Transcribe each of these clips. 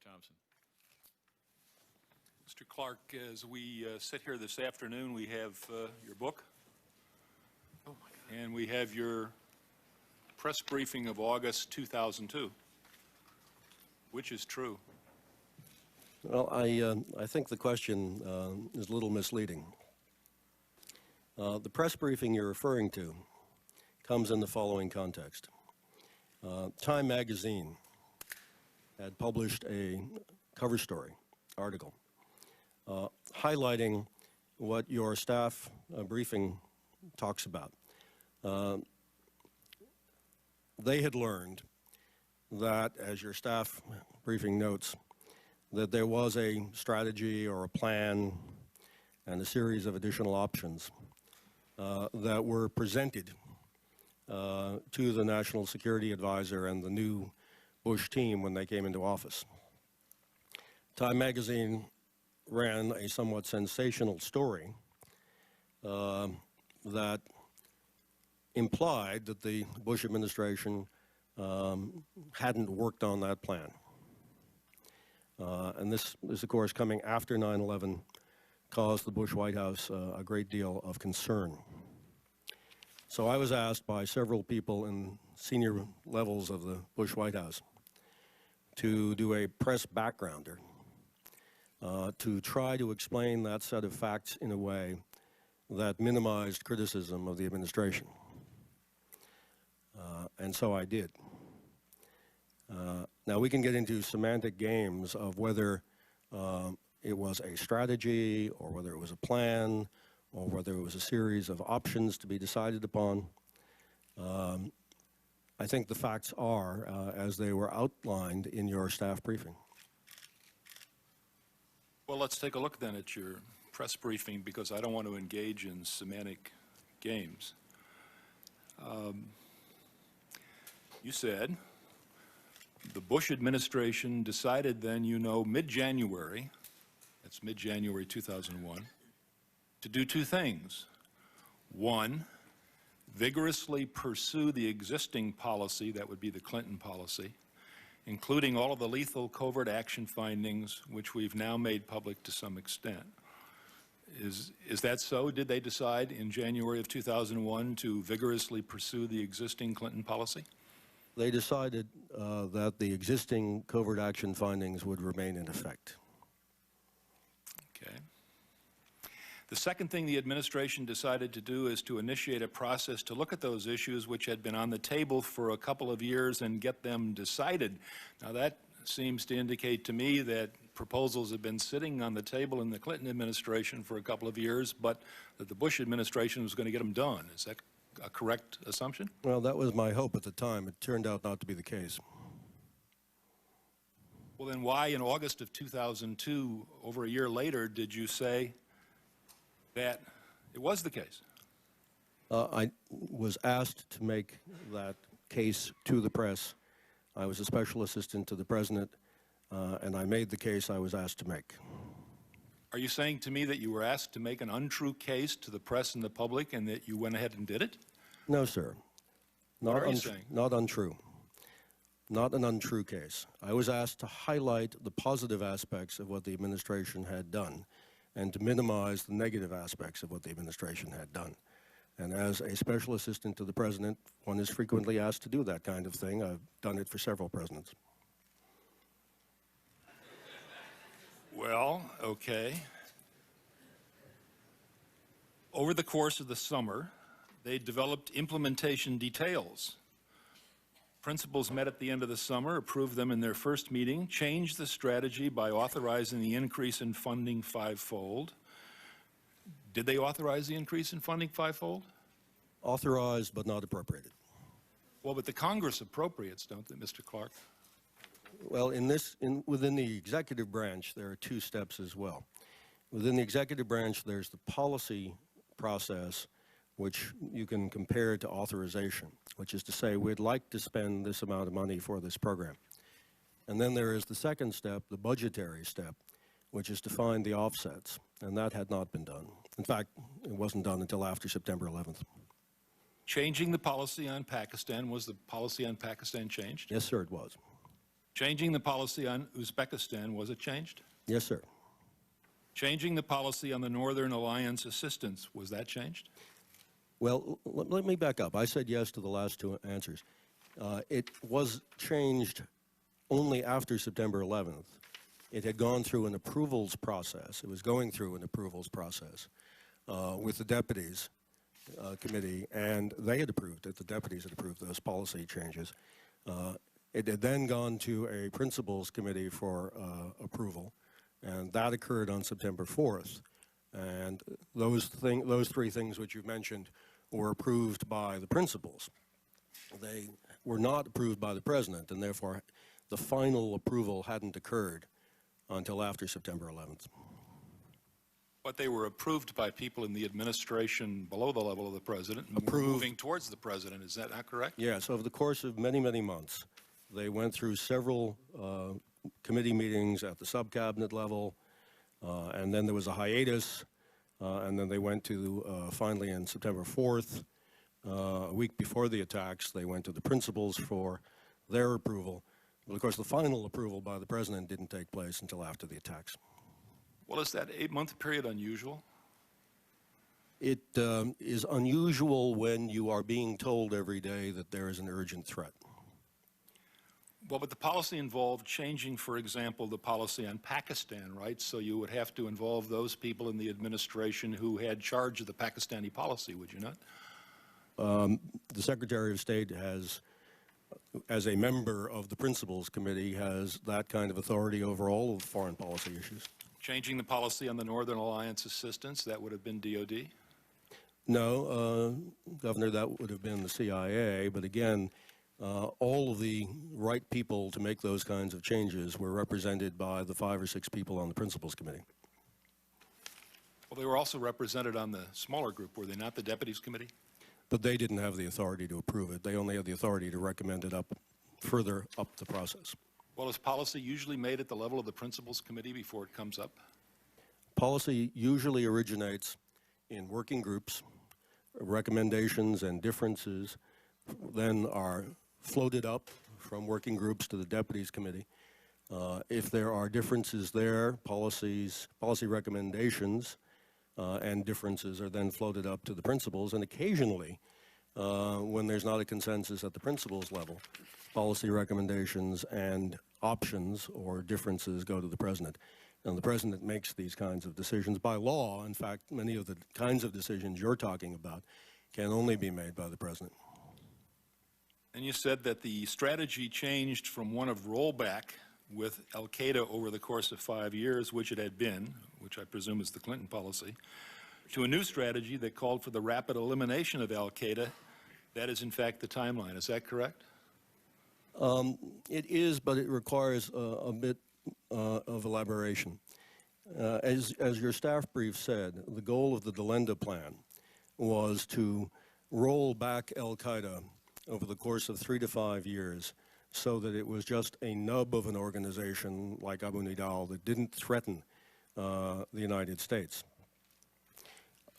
Thompson. Mr. Clarke, as we sit here this afternoon, we have your book, and we have your press briefing of August 2002. Which is true? Well, I think the question is a little misleading. The press briefing you're referring to comes in the following context. Time magazine had published a cover story article highlighting what your staff briefing talks about. They had learned that, as your staff briefing notes, that there was a strategy or a plan and a series of additional options that were presented to the National Security Advisor and the new Bush team when they came into office. Time magazine ran a somewhat sensational story that implied that the Bush administration hadn't worked on that plan. And this of course, coming after 9/11, caused the Bush White House a great deal of concern. So I was asked by several people in senior levels of the Bush White House to do a press backgrounder to try to explain that set of facts in a way that minimized criticism of the administration. And so I did. Now we can get into semantic games of whether it was a strategy or whether it was a plan or whether it was a series of options to be decided upon. I think the facts are as they were outlined in your staff briefing. Well, let's take a look then at your press briefing, because I don't want to engage in semantic games. You said the Bush administration decided then, mid-January, that's mid-January 2001, to do two things. One, vigorously pursue the existing policy, that would be the Clinton policy, including all of the lethal covert action findings, which we've now made public to some extent. Is that so? Did they decide in January of 2001 to vigorously pursue the existing Clinton policy? They decided that the existing covert action findings would remain in effect. Okay. The second thing the administration decided to do is to initiate a process to look at those issues which had been on the table for a couple of years and get them decided. Now that seems to indicate to me that proposals have been sitting on the table in the Clinton administration for a couple of years, but that the Bush administration was going to get them done. Is that a correct assumption? Well, that was my hope at the time. It turned out not to be the case. Well, then why in August of 2002, over a year later, did you say that it was the case? I was asked to make that case to the press. I was a special assistant to the president, and I made the case I was asked to make. Are you saying to me that you were asked to make an untrue case to the press and the public and that you went ahead and did it? No, sir. What are you saying? Not untrue. Not an untrue case. I was asked to highlight the positive aspects of what the administration had done and to minimize the negative aspects of what the administration had done. And as a special assistant to the president, one is frequently asked to do that kind of thing. I've done it for several presidents. Well, okay. Over the course of the summer, they developed implementation details. Principals met at the end of the summer, approved them in their first meeting, changed the strategy by authorizing the increase in funding fivefold. Did they authorize the increase in funding fivefold? Authorized, but not appropriated. Well, but the Congress appropriates, don't they, Mr. Clarke? Well, within the executive branch, there are two steps as well. Within the executive branch, there's the policy process, which you can compare to authorization, which is to say, we'd like to spend this amount of money for this program. And then there is the second step, the budgetary step, which is to find the offsets, and that had not been done. In fact, it wasn't done until after September 11th. Changing the policy on Pakistan, was the policy on Pakistan changed? Yes, sir, it was. Changing the policy on Uzbekistan, was it changed? Yes, sir. Changing the policy on the Northern Alliance assistance, was that changed? Well, let me back up. I said yes to the last two answers. It was changed only after September 11th. It had gone through an approvals process. It was going through an approvals process with the deputies committee, and they had approved it. The deputies had approved those policy changes. It had then gone to a principals committee for approval, and that occurred on September 4th. And those three things which you've mentioned were approved by the principals. They were not approved by the president, and therefore the final approval hadn't occurred until after September 11th. But they were approved by people in the administration below the level of the president, and Approved. moving towards the president. Is that not correct? Yes, over the course of many, many months, they went through several committee meetings at the sub-cabinet level, and then there was a hiatus, and then they went to, finally on September 4th, a week before the attacks, they went to the principals for their approval. But of course, the final approval by the president didn't take place until after the attacks. Well, is that 8-month period unusual? It is unusual when you are being told every day that there is an urgent threat. Well, but the policy involved changing, for example, the policy on Pakistan, right? So you would have to involve those people in the administration who had charge of the Pakistani policy, would you not? The Secretary of State has, as a member of the Principals Committee, has that kind of authority over all of foreign policy issues. Changing the policy on the Northern Alliance assistance, that would have been DOD? No, Governor, that would have been the CIA, but again, all of the right people to make those kinds of changes were represented by the 5 or 6 people on the Principals Committee. Well, they were also represented on the smaller group, were they not, the Deputies Committee? But they didn't have the authority to approve it. They only had the authority to recommend it further up the process. Well, is policy usually made at the level of the Principals Committee before it comes up? Policy usually originates in working groups. Recommendations and differences then are floated up from working groups to the Deputies Committee. If there are differences there, policy recommendations and differences are then floated up to the principals, and occasionally, when there's not a consensus at the principals level, policy recommendations and options or differences go to the president. And the president makes these kinds of decisions by law. In fact, many of the kinds of decisions you're talking about can only be made by the president. And you said that the strategy changed from one of rollback with al-Qaeda over the course of 5 years, which it had been, which I presume is the Clinton policy, to a new strategy that called for the rapid elimination of al-Qaeda. That is, in fact, the timeline. Is that correct? It is, but it requires a bit of elaboration. As your staff brief said, the goal of the Delenda Plan was to roll back al-Qaeda over the course of 3 to 5 years so that it was just a nub of an organization like Abu Nidal that didn't threaten the United States.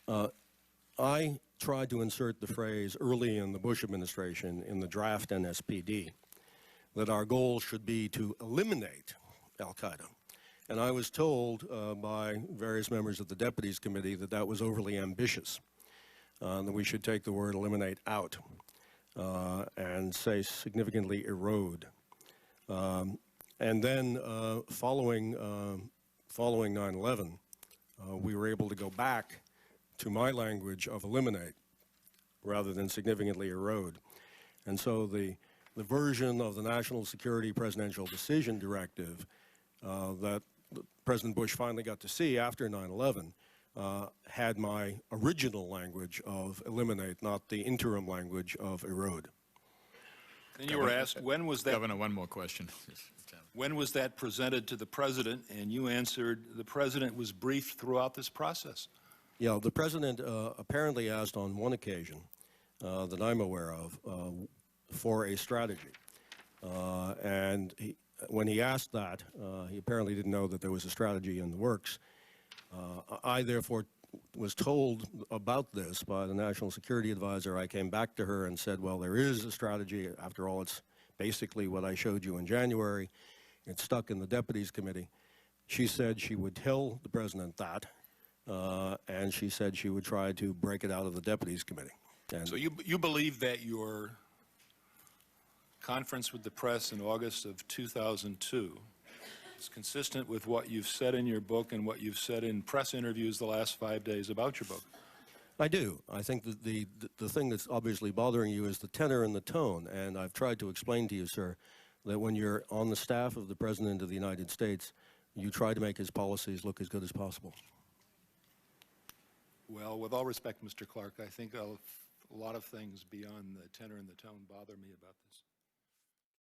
I tried to insert the phrase early in the Bush administration in the draft NSPD that our goal should be to eliminate al-Qaeda. And I was told by various members of the Deputies Committee that that was overly ambitious, that we should take the word eliminate out and say significantly erode. And then following 9/11, we were able to go back to my language of eliminate rather than significantly erode. And so the version of the National Security Presidential Decision Directive that President Bush finally got to see after 9/11 had my original language of eliminate, not the interim language of erode. And you were asked, when was that? Governor, one more question. When was that presented to the president? And you answered, the president was briefed throughout this process. Yeah, the president apparently asked on one occasion that I'm aware of for a strategy. And when he asked that, he apparently didn't know that there was a strategy in the works. I therefore was told about this by the National Security Advisor. I came back to her and said, well, there is a strategy. After all, it's basically what I showed you in January. It's stuck in the Deputies Committee. She said she would tell the President that, and she said she would try to break it out of the Deputies Committee. And So you believe that your conference with the press in August of 2002 is consistent with what you've said in your book and what you've said in press interviews the last 5 days about your book? I do. I think that the thing that's obviously bothering you is the tenor and the tone, and I've tried to explain to you, sir, that when you're on the staff of the President of the United States, you try to make his policies look as good as possible. Well, with all respect, Mr. Clarke, I think a lot of things beyond the tenor and the tone bother me about this.